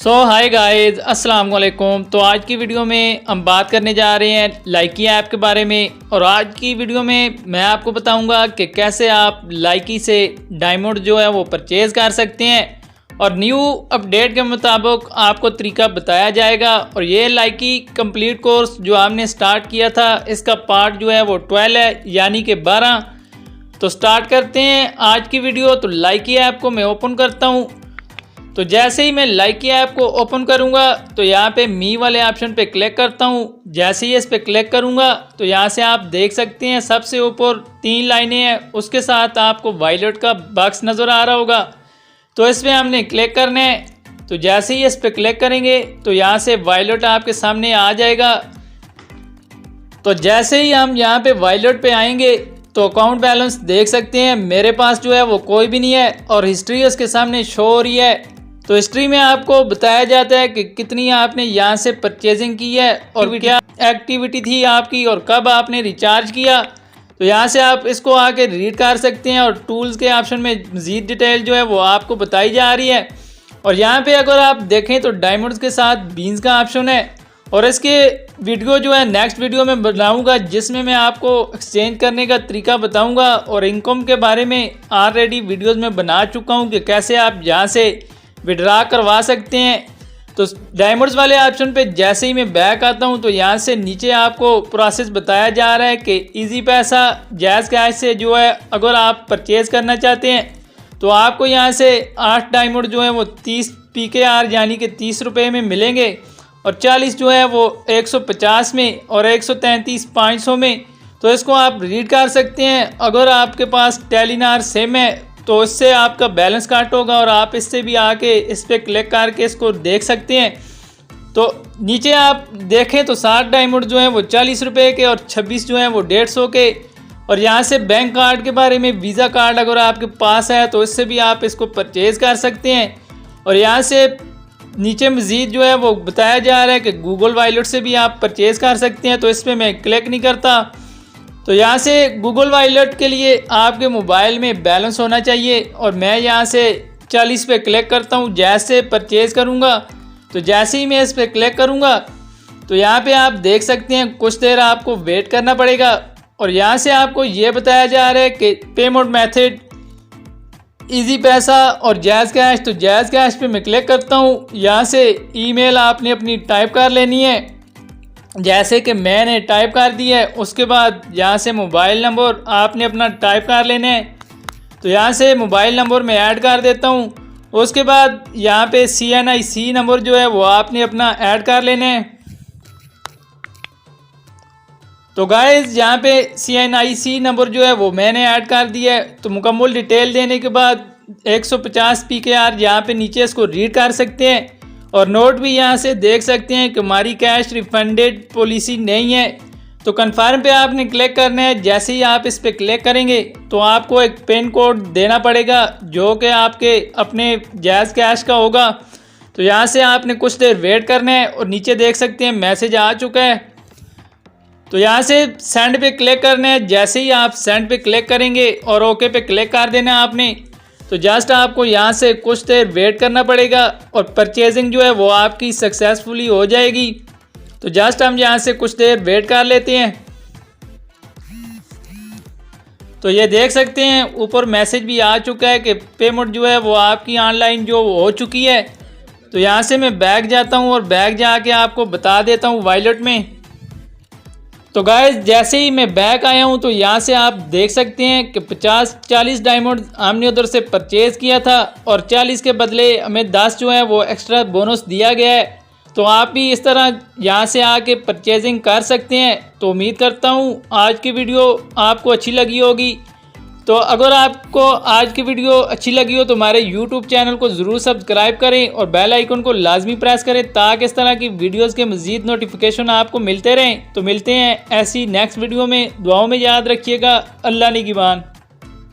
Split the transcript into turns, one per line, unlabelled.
Hi guys, अस्सलाम वालेकुम। तो आज की वीडियो में हम बात करने जा रहे हैं लाइकी ऐप के बारे में। और आज की वीडियो में मैं आपको बताऊंगा कि कैसे आप लाइकी से डायमंड जो है वो परचेज़ कर सकते हैं। और न्यू अपडेट के मुताबिक आपको तरीका बताया जाएगा। और ये लाइकी कंप्लीट कोर्स जो हमने स्टार्ट किया था, इसका पार्ट जो है वो 12 है, यानी कि 12। तो स्टार्ट करते हैं आज की वीडियो। तो लाइकी ऐप को मैं ओपन करता हूँ। तो जैसे ही मैं लाइकी ऐप को ओपन करूंगा तो यहाँ पे मी वाले ऑप्शन पे क्लिक करता हूँ। जैसे ही इस पे क्लिक करूंगा तो यहाँ से आप देख सकते हैं सबसे ऊपर 3 लाइनें हैं, उसके साथ आपको वायलेट का बॉक्स नज़र आ रहा होगा। तो इस पर हमने क्लिक करना है। तो जैसे ही इस पे क्लिक करेंगे तो यहाँ से वायलेट आपके सामने आ जाएगा। तो जैसे ही हम यहाँ पे वायलेट पे आएंगे तो अकाउंट बैलेंस देख सकते हैं, मेरे पास जो है वो कोई भी नहीं है और हिस्ट्री उसके सामने शो हो रही है। तो हिस्ट्री में आपको बताया जाता है कि कितनी आपने यहाँ से परचेजिंग की है और क्या एक्टिविटी थी आपकी और कब आपने रिचार्ज किया। तो यहाँ से आप इसको आके रीड कर सकते हैं और टूल्स के ऑप्शन में मज़ीद डिटेल जो है वो आपको बताई जा रही है। और यहाँ पे अगर आप देखें तो डायमंड्स के साथ बीन्स का ऑप्शन है। और इसके वीडियो जो है नेक्स्ट वीडियो में बनाऊंगा, जिसमें मैं आपको एक्सचेंज करने का तरीका बताऊंगा। और इनकम के बारे में ऑलरेडी वीडियोज़ में बना चुका हूँ कि कैसे आप यहाँ से विड्रा करवा सकते हैं। तो डायमंड्स वाले ऑप्शन पे जैसे ही मैं बैक आता हूं तो यहाँ से नीचे आपको प्रोसेस बताया जा रहा है कि इजी पैसा जैज़ कैश से जो है अगर आप परचेज़ करना चाहते हैं तो आपको यहाँ से 8 डायमंड जो है वो 30 PKR यानी कि 30 रुपये में मिलेंगे। और 40 जो है वो 150 में और 133 500 में। तो इसको आप रीड कर सकते हैं। अगर आपके पास टेलीनार सिम है तो इससे आपका बैलेंस काट होगा और आप इससे भी आके इस पर क्लिक करके इसको देख सकते हैं। तो नीचे आप देखें तो 60 डायमंड जो है वो 40 रुपये के और 26 जो है वो 150 के। और यहाँ से बैंक कार्ड के बारे में, वीज़ा कार्ड अगर आपके पास है तो इससे भी आप इसको परचेज़ कर सकते हैं। और यहाँ से नीचे मज़ीद जो है वो बताया जा रहा है कि गूगल वॉलेट से भी आप परचेज़ कर सकते हैं। तो इस पर मैं क्लिक नहीं करता। तो यहाँ से गूगल वॉलेट के लिए आपके मोबाइल में बैलेंस होना चाहिए और मैं यहाँ से 40 पे क्लिक करता हूँ। जैसे परचेज़ करूँगा तो जैसे ही मैं इस पर क्लिक करूँगा तो यहाँ पे आप देख सकते हैं कुछ देर आपको वेट करना पड़ेगा। और यहाँ से आपको ये बताया जा रहा है कि पेमेंट मेथड इजी पैसा और जैज़ कैश। तो जैज़ कैश पे मैं क्लिक करता हूँ। यहाँ से ईमेल आपने अपनी टाइप कर लेनी है, जैसे कि मैंने टाइप कर दिया है। उसके बाद यहाँ से मोबाइल नंबर आपने अपना टाइप कर लेना है। तो यहाँ से मोबाइल नंबर मैं ऐड कर देता हूँ। उसके बाद यहाँ पे CNIC नंबर जो है वो आपने अपना ऐड कर लेना है। तो गाइस यहाँ पे CNIC नंबर जो है वो मैंने ऐड कर दिया है। तो मुकम्मल डिटेल देने के बाद 150 PKR यहाँ पे नीचे इसको रीड कर सकते हैं। और नोट भी यहाँ से देख सकते हैं कि हमारी कैश रिफंडेड पॉलिसी नहीं है। तो कन्फर्म पे आपने क्लिक करना है। जैसे ही आप इस पर क्लिक करेंगे तो आपको एक पिन कोड देना पड़ेगा जो कि आपके अपने जैज़ कैश का होगा। तो यहाँ से आपने कुछ देर वेट करना है और नीचे देख सकते हैं मैसेज आ चुका है। तो यहाँ से सेंड पे क्लिक करना है। जैसे ही आप सेंड पे क्लिक करेंगे और ओके पे क्लिक कर देना है आपने। तो जस्ट आपको यहाँ से कुछ देर वेट करना पड़ेगा और परचेजिंग जो है वो आपकी सक्सेसफुली हो जाएगी। तो जस्ट हम यहाँ से कुछ देर वेट कर लेते हैं। तो ये देख सकते हैं ऊपर मैसेज भी आ चुका है कि पेमेंट जो है वो आपकी ऑनलाइन जो हो चुकी है। तो यहाँ से मैं बैक जाता हूँ और बैक जाके आपको बता देता हूँ वॉलेट में। तो गाइस जैसे ही मैं बैक आया हूं तो यहाँ से आप देख सकते हैं कि 40 डायमंड हमने उधर से परचेज़ किया था और 40 के बदले हमें 10 जो है वो एक्स्ट्रा बोनस दिया गया है। तो आप भी इस तरह यहाँ से आके परचेजिंग कर सकते हैं। तो उम्मीद करता हूँ आज की वीडियो आपको अच्छी लगी होगी। तो अगर आपको आज की वीडियो अच्छी लगी हो तो हमारे YouTube चैनल को ज़रूर सब्सक्राइब करें और बेल आइकन को लाजमी प्रेस करें ताकि इस तरह की वीडियोस के मज़ीद नोटिफिकेशन आपको मिलते रहें। तो मिलते हैं ऐसी नेक्स्ट वीडियो में। दुआओं में याद रखिएगा। अल्लाह निगहबान।